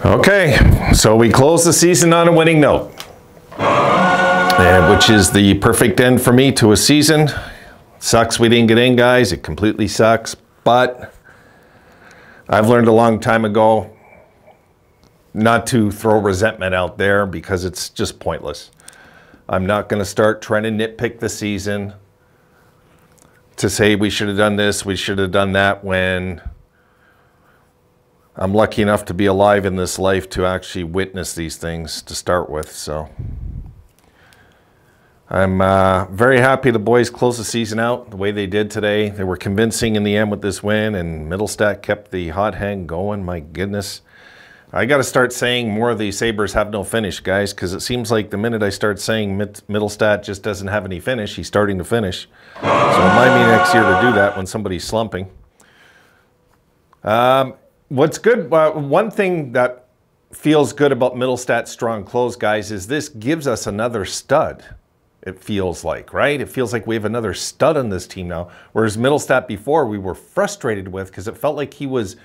Okay, so we close the season on a winning note, which is the perfect end for me to a season. Sucks we didn't get in, guys. It completely sucks, but I've learned a long time ago not to throw resentment out there because it's just pointless. I'm not going to start trying to nitpick the season to say we should have done this, we should have done that, when I'm lucky enough to be alive in this life to actually witness these things to start with. So I'm very happy the boys closed the season out the way they did today. They were convincing in the end with this win, and Middlestat kept the hot hand going. My goodness. I got to start saying more of the Sabres have no finish, guys, because it seems like the minute I start saying Middlestat just doesn't have any finish, he's starting to finish. So remind me next year to do that when somebody's slumping. What's good, one thing that feels good about Middlestat's strong close, guys, is this gives us another stud, it feels like, right? It feels like we have another stud on this team now, whereas Middlestat before we were frustrated with because it felt like he was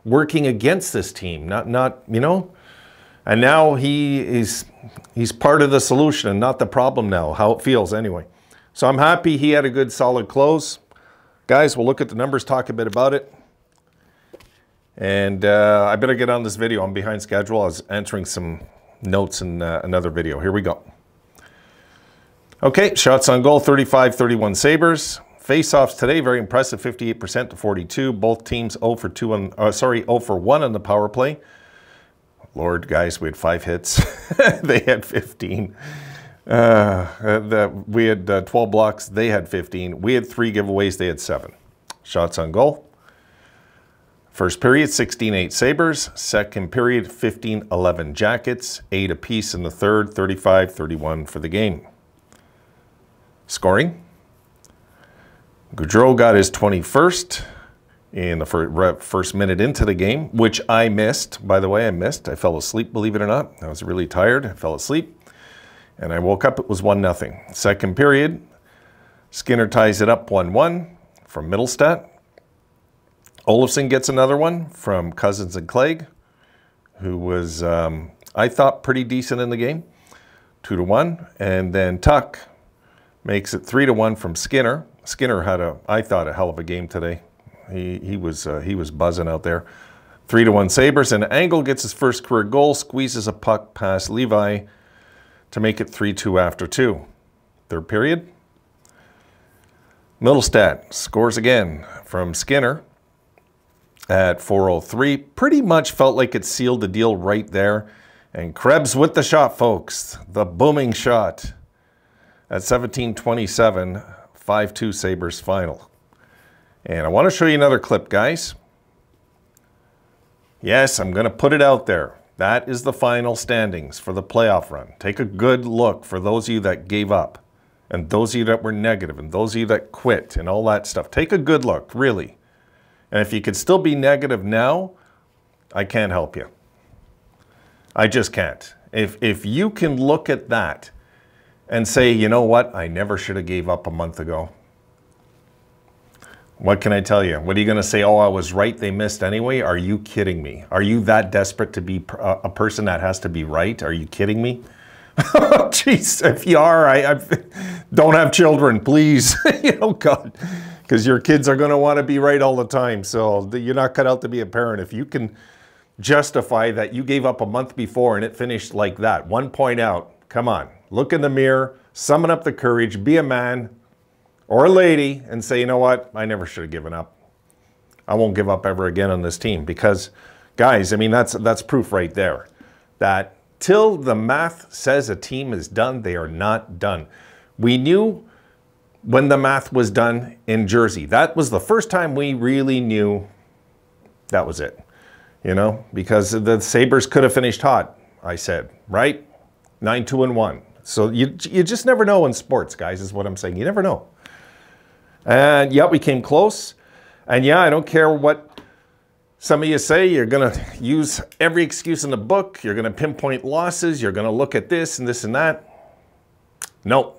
working against this team, not you know? And now he's part of the solution and not the problem now, how it feels anyway. So I'm happy he had a good, solid close. Guys, we'll look at the numbers, talk a bit about it. And I better get on this video. I'm behind schedule. I was answering some notes in another video. Here we go. Okay, shots on goal, 35-31 Sabres. Face-offs today, very impressive, 58% to 42. Both teams 0 for 1 on the power play. Lord, guys, we had 5 hits. They had 15. We had 12 blocks. They had 15. We had 3 giveaways. They had 7. Shots on goal. First period, 16-8 Sabres. Second period, 15-11 Jackets. 8 apiece in the third, 35-31 for the game. Scoring. Gaudreau got his 21st in the first minute into the game, which I missed. By the way, I missed. I fell asleep, believe it or not. I was really tired. I fell asleep. And I woke up, it was 1-0. Second period, Skinner ties it up 1-1 from Middlestat. Olofsson gets another one from Cousins and Clegg, who was, I thought, pretty decent in the game. 2-1. And then Tuck makes it 3-1 from Skinner. Skinner had I thought, a hell of a game today. He was buzzing out there. 3-1 Sabres, and Angle gets his first career goal, squeezes a puck past Levi to make it 3-2 after 2. Third period. Middlestat scores again from Skinner at 4:03. Pretty much felt like it sealed the deal right there. And Krebs with the shot, folks. The booming shot at 17:27. 5-2 Sabres final. And I want to show you another clip, guys. Yes, I'm going to put it out there. That is the final standings for the playoff run. Take a good look for those of you that gave up, and those of you that were negative, and those of you that quit, and all that stuff. Take a good look, really. And if you could still be negative now, I can't help you. I just can't. If you can look at that and say, you know what, I never should have gave up a month ago. What can I tell you? What are you going to say? Oh, I was right, they missed anyway? Are you kidding me? Are you that desperate to be a person that has to be right? Are you kidding me? Jeez, if you are, I don't have children, please. You know, God, because your kids are going to want to be right all the time. So you're not cut out to be a parent. If you can justify that you gave up a month before and it finished like that, 1 point out, come on. Look in the mirror, summon up the courage, be a man or a lady and say, you know what, I never should have given up. I won't give up ever again on this team because, guys, I mean, that's proof right there that till the math says a team is done, they are not done. We knew when the math was done in Jersey. That was the first time we really knew that was it, you know, because the Sabres could have finished hot, I said, right? 9-2-1. So you just never know in sports, guys, is what I'm saying. You never know. And yeah, we came close. And yeah, I don't care what some of you say. You're going to use every excuse in the book. You're going to pinpoint losses. You're going to look at this and this and that. No,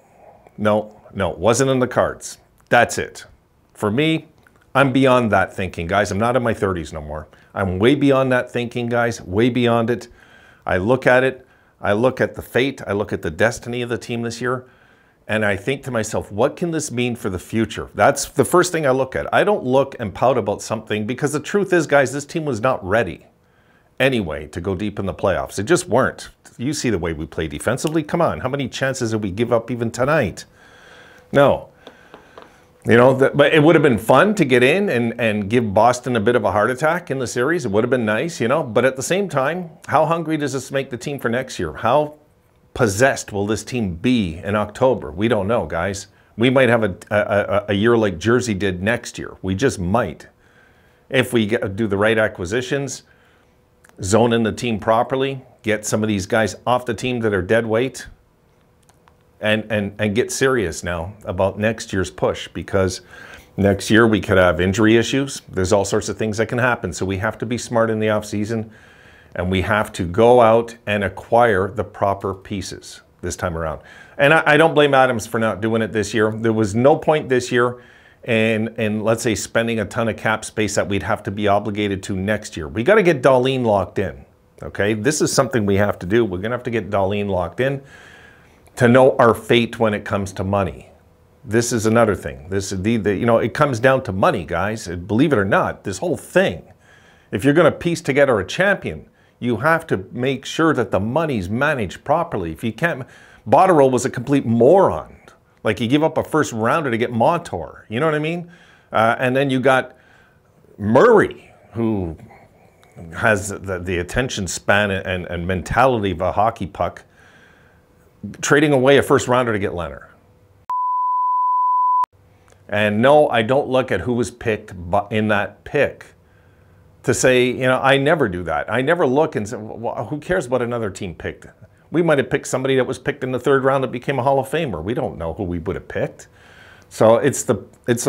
no, no. Wasn't in the cards. That's it. For me, I'm beyond that thinking, guys. I'm not in my 30s no more. I'm way beyond that thinking, guys, way beyond it. I look at it. I look at the fate. I look at the destiny of the team this year. And I think to myself, what can this mean for the future? That's the first thing I look at. I don't look and pout about something because the truth is, guys, this team was not ready anyway to go deep in the playoffs. It just weren't. You see the way we play defensively. Come on, how many chances did we give up even tonight? No. You know, but it would have been fun to get in and give Boston a bit of a heart attack in the series. It would have been nice, you know. But at the same time, how hungry does this make the team for next year? How possessed will this team be in October? We don't know, guys. We might have a year like Jersey did next year. We just might. If we do the right acquisitions, zone in the team properly, get some of these guys off the team that are dead weight, and get serious now about next year's push, because next year we could have injury issues. There's all sorts of things that can happen. So we have to be smart in the offseason, and we have to go out and acquire the proper pieces this time around. And I don't blame Adams for not doing it this year. There was no point this year in let's say, spending a ton of cap space that we'd have to be obligated to next year. We got to get Dahlin locked in, okay? This is something we have to do. We're going to have to get Dahlin locked in to know our fate when it comes to money. This is another thing. This is you know, it comes down to money, guys. Believe it or not, this whole thing. If you're going to piece together a champion, you have to make sure that the money's managed properly. If you can't, Botterill was a complete moron. Like, he gave up a first rounder to get Montour. You know what I mean? And then you got Murray, who has the attention span and mentality of a hockey puck, trading away a first rounder to get Leonard. And no, I don't look at who was picked in that pick to say, you know, I never do that. I never look and say, well, who cares what another team picked? We might have picked somebody that was picked in the third round that became a Hall of Famer. We don't know who we would have picked. So it's the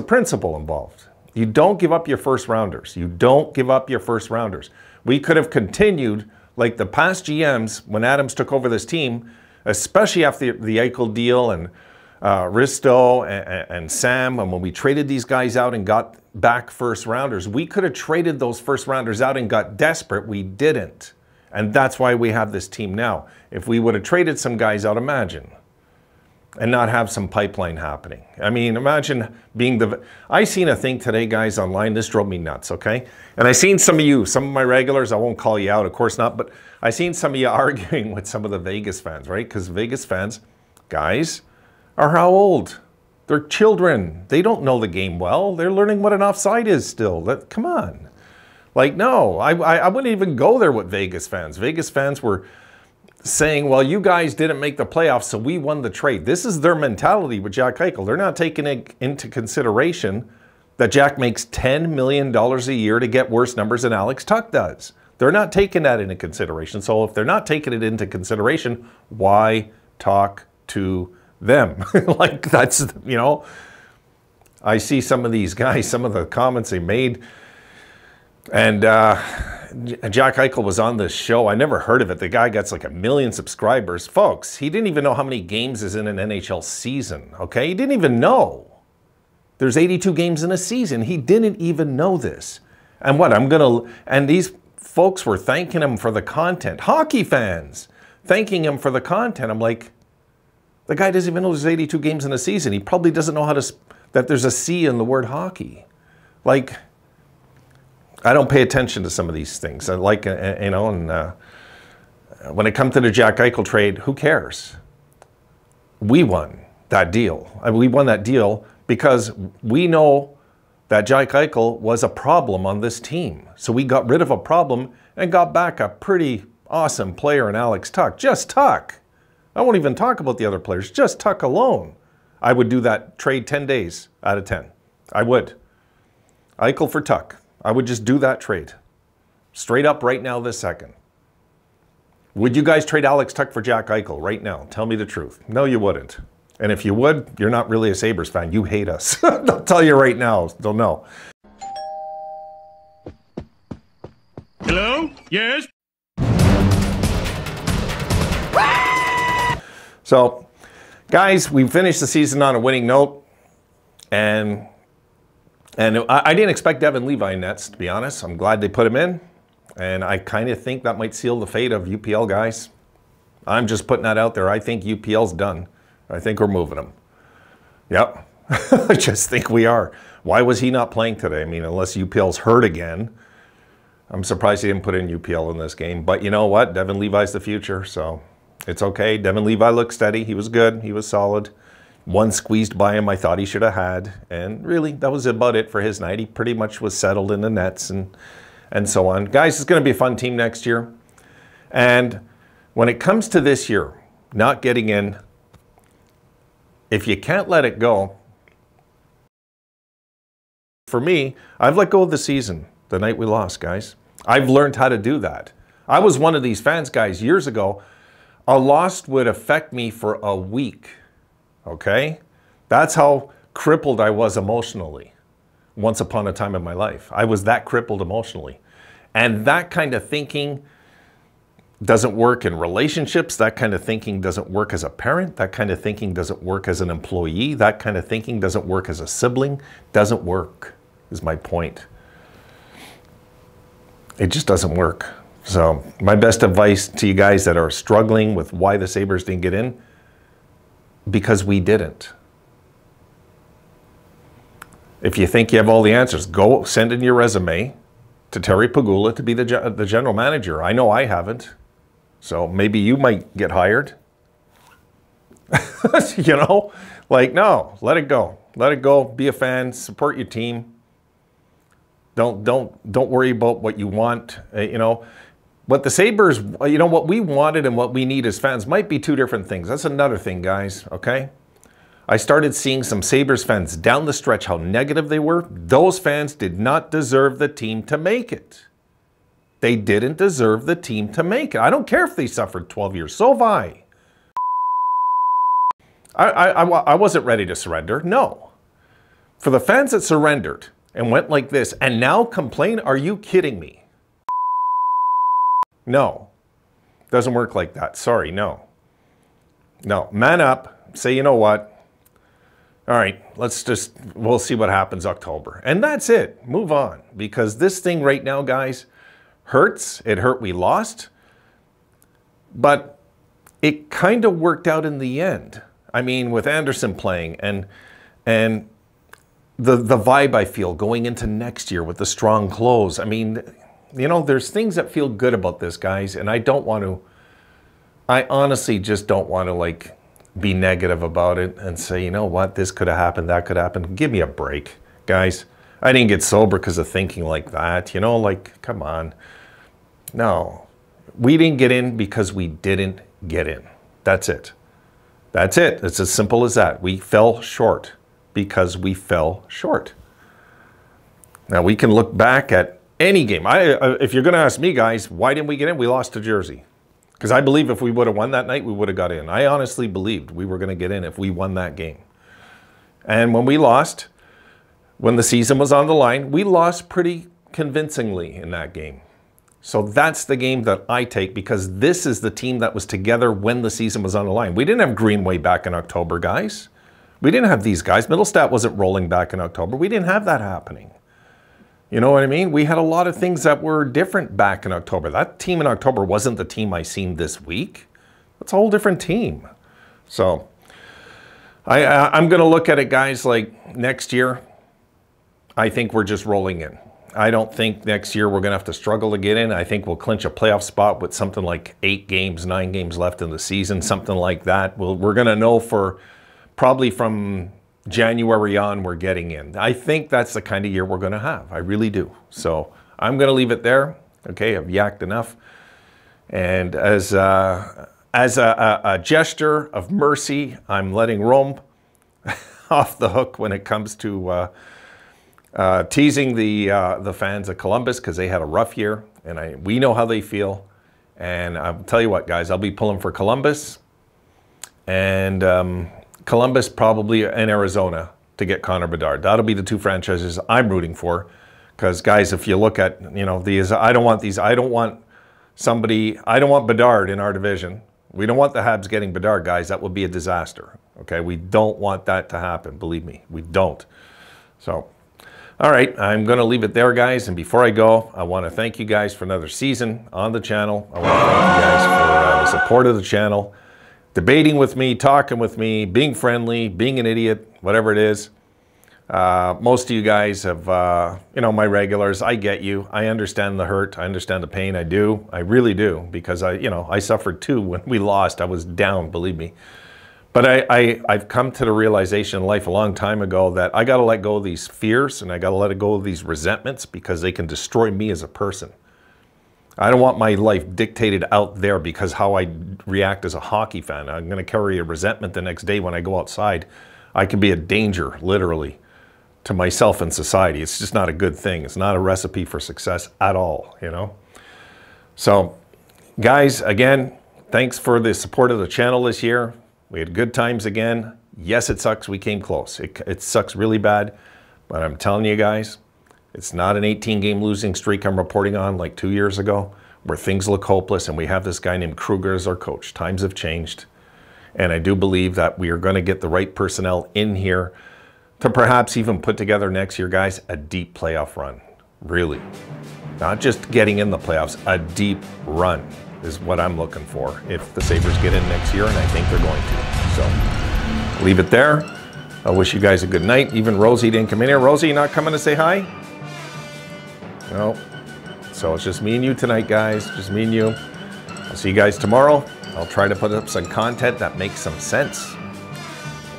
principle involved. You don't give up your first rounders. You don't give up your first rounders. We could have continued like the past GMs when Adams took over this team, especially after the Eichel deal and Risto and Sam, and when we traded these guys out and got back first rounders. We could have traded those first rounders out and got desperate. We didn't. And that's why we have this team now. If we would have traded some guys out, imagine, and not have some pipeline happening. I mean, imagine being I seen a thing today, guys, online. This drove me nuts, okay? And I seen some of you, some of my regulars, I won't call you out, of course not, but I seen some of you arguing with some of the Vegas fans, right? Because Vegas fans, guys, are how old? They're children. They don't know the game well. They're learning what an offside is still. Come on. Like, no, I wouldn't even go there with Vegas fans. Vegas fans were saying, well, you guys didn't make the playoffs, so we won the trade. This is their mentality with Jack Eichel. They're not taking into consideration that Jack makes $10 million a year to get worse numbers than Alex Tuch does. They're not taking that into consideration. So if they're not taking it into consideration, why talk to them? Like, that's, you know, I see some of these guys, some of the comments they made, and Jack Eichel was on this show. I never heard of it. The guy gets like 1 million subscribers. Folks, he didn't even know how many games is in an NHL season, okay? He didn't even know. There's 82 games in a season. He didn't even know this. And what, and these folks were thanking him for the content. Hockey fans thanking him for the content. I'm like, the guy doesn't even know there's 82 games in a season. He probably doesn't know that there's a C in the word hockey. Like, I don't pay attention to some of these things. I like, you know, and when it comes to the Jack Eichel trade, who cares? We won that deal. I mean, we won that deal because we know that Jack Eichel was a problem on this team. So we got rid of a problem and got back a pretty awesome player in Alex Tuch. Just Tuch. I won't even talk about the other players. Just Tuch alone. I would do that trade 10 days out of 10. I would. Eichel for Tuch. I would just do that trade. Straight up right now this second. Would you guys trade Alex Tuch for Jack Eichel right now? Tell me the truth. No, you wouldn't. And if you would, you're not really a Sabres fan. You hate us. I'll tell you right now. Don't know. Hello? Yes? So, guys, we finished the season on a winning note. And And I didn't expect Devin Levi in nets, to be honest. I'm glad they put him in. And I kind of think that might seal the fate of UPL, guys. I'm just putting that out there. I think UPL's done. I think we're moving him. Yep. I just think we are. Why was he not playing today? I mean, unless UPL's hurt again. I'm surprised he didn't put in UPL in this game. But you know what? Devin Levi's the future, so it's okay. Devin Levi looked steady. He was good. He was solid. One squeezed by him I thought he should have had. And really, that was about it for his night. He pretty much was settled in the nets and so on. Guys, it's going to be a fun team next year. And when it comes to this year, not getting in, if you can't let it go, for me, I've let go of the season the night we lost, guys. I've learned how to do that. I was one of these fans, guys, years ago. A loss would affect me for a week, okay? That's how crippled I was emotionally once upon a time in my life. I was that crippled emotionally. And that kind of thinking doesn't work in relationships. That kind of thinking doesn't work as a parent. That kind of thinking doesn't work as an employee. That kind of thinking doesn't work as a sibling. Doesn't work, is my point. It just doesn't work. So my best advice to you guys that are struggling with why the Sabres didn't get in, because we didn't. If you think you have all the answers, go send in your resume to Terry Pagula to be the general manager. I know I haven't. So maybe you might get hired. You know, like, no, let it go. Let it go. Be a fan. Support your team. Don't worry about what you want. You know, what the Sabres, you know, what we wanted and what we need as fans might be two different things. That's another thing, guys, okay? I started seeing some Sabres fans down the stretch how negative they were. Those fans did not deserve the team to make it. They didn't deserve the team to make it. I don't care if they suffered 12 years. So have I. I wasn't ready to surrender. No. For the fans that surrendered and went like this and now complain, are you kidding me? No. Doesn't work like that. Sorry, no. No. Man up. Say, you know what? All right, we'll see what happens October. And that's it. Move on. Because this thing right now, guys, hurts. It hurt we lost. But it kind of worked out in the end. I mean, with Anderson playing and the vibe I feel going into next year with the strong close. I mean, you know, there's things that feel good about this, guys. And I honestly just don't want to, like, be negative about it and say, you know what, this could have happened, that could happen. Give me a break, guys. I didn't get sober because of thinking like that. You know, like, come on. No, we didn't get in because we didn't get in. That's it. That's it. It's as simple as that. We fell short because we fell short. Now, we can look back at any game. If you're going to ask me, guys, why didn't we get in? We lost to Jersey. Because I believe if we would have won that night, we would have got in. I honestly believed we were going to get in if we won that game. And when we lost, when the season was on the line, we lost pretty convincingly in that game. So that's the game that I take, because this is the team that was together when the season was on the line. We didn't have Greenway back in October, guys. We didn't have these guys. Middlestat wasn't rolling back in October. We didn't have that happening. You know what I mean? We had a lot of things that were different back in October. That team in October wasn't the team I seen this week. That's a whole different team. So I'm going to look at it, guys, like next year, I think we're just rolling in. I don't think next year we're going to have to struggle to get in. I think we'll clinch a playoff spot with something like 8 games, 9 games left in the season, something like that. We're going to know for probably from January on, we're getting in. I think that's the kind of year we're going to have. I really do. So I'm going to leave it there. Okay, I've yacked enough. And as a gesture of mercy, I'm letting Rome off the hook when it comes to teasing the fans of Columbus, because they had a rough year, and we know how they feel. And I'll tell you what, guys, I'll be pulling for Columbus. And Columbus probably in Arizona to get Connor Bedard. That'll be the 2 franchises I'm rooting for. Because, guys, if you look at, you know, I don't want Bedard in our division. We don't want the Habs getting Bedard, guys. That would be a disaster. Okay, we don't want that to happen. Believe me, we don't. So All right, I'm going to leave it there, guys. And before I go, I want to thank you guys for another season on the channel. I want to thank you guys for the support of the channel, debating with me, talking with me, being friendly, being an idiot, whatever it is. Most of you guys have, you know, my regulars. I get you. I understand the hurt. I understand the pain. I do. I really do, because I suffered too when we lost. I was down, believe me. But I've come to the realization in life a long time ago that I got to let go of these fears, and I got to let go of these resentments, because they can destroy me as a person. I don't want my life dictated out there because how I react as a hockey fan. I'm going to carry a resentment the next day when I go outside. I can be a danger, literally, to myself and society. It's just not a good thing. It's not a recipe for success at all, you know? So, guys, again, thanks for the support of the channel this year. We had good times again. Yes, it sucks. We came close. It sucks really bad. But I'm telling you guys, it's not an 18-game losing streak I'm reporting on like 2 years ago, where things look hopeless and we have this guy named Kruger as our coach. Times have changed. And I do believe that we are going to get the right personnel in here to perhaps even put together next year, guys, a deep playoff run. Really. Not just getting in the playoffs, a deep run is what I'm looking for if the Sabres get in next year, and I think they're going to. So, leave it there. I wish you guys a good night. Even Rosie didn't come in here. Rosie, you not coming to say hi? No. So it's just me and you tonight, guys. Just me and you. I'll see you guys tomorrow. I'll try to put up some content that makes some sense.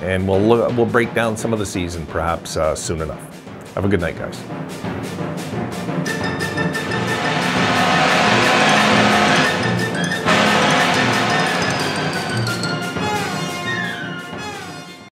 And we'll break down some of the season perhaps soon enough. Have a good night, guys.